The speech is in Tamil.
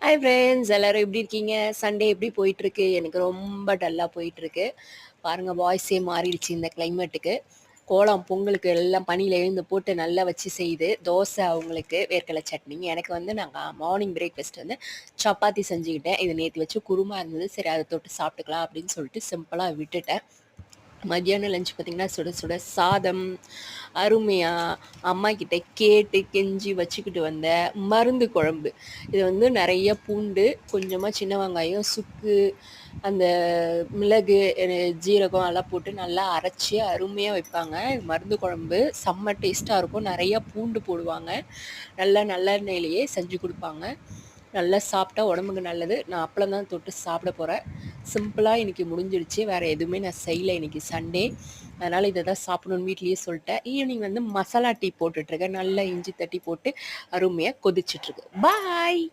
ஹாய் ஃப்ரெண்ட்ஸ் எல்லாரும் எப்படி இருக்கீங்க? சண்டே எப்படி போயிட்டுருக்கு? எனக்கு ரொம்ப டல்லா போயிட்டுருக்கு. பாருங்க வாய்ஸே மாறிடுச்சு இந்த கிளைமேட்டுக்கு. கோலம் பொங்கலுக்கு எல்லாம் பனியில எழுந்து போட்டு நல்லா வச்சு செய்யுது. தோசை அவங்களுக்கு வேர்க்கடலை சட்னி. எனக்கு வந்து நாங்க மார்னிங் பிரேக்ஃபாஸ்ட் வந்து சப்பாத்தி செஞ்சுக்கிட்டேன். இது நேத்து வச்ச குருமா இருந்தது. சரி அத தொட்டு சாப்பிட்டுக்கலாம் அப்படின்னு சொல்லிட்டு சிம்பிளா விட்டுட்டேன். மதியானம் லஞ்ச் பார்த்தீங்கன்னா, சுட சுட சாதம், அருமையா அம்மாகிட்ட கேட்டு கெஞ்சி வச்சுக்கிட்டு வந்த மருந்து குழம்பு. இது வந்து நெறைய பூண்டு, கொஞ்சமா சின்ன வெங்காயம், சுக்கு, அந்த மிளகு, ஜீரகம் எல்லாம் போட்டு நல்லா அரைச்சு அருமையா வைப்பாங்க. மருந்து குழம்பு செம்ம டேஸ்ட்டா இருக்கும். நெறைய பூண்டு போடுவாங்க. நல்லா நல்லெண்ணெயிலேயே செஞ்சு குடுப்பாங்க. நல்லா சாப்பிட்டா உடம்புக்கு நல்லது. நான் அப்பளம் தான் தொட்டு சாப்பிட போறேன். சிம்பிளா இன்னைக்கு முடிஞ்சிடுச்சு. வேற எதுவுமே நான் செய்யல. இன்னைக்கு சண்டே. அதனால இத தான் சாப்பிடணும்னு வீட்லயே சொல்ட்டேன். ஈவினிங் வந்து மசாலா டீ போட்டுட்ருக்கேன். நல்லா இஞ்சி தட்டி போட்டு அருமையா கொதிச்சுட்ருக்கு. பாய்.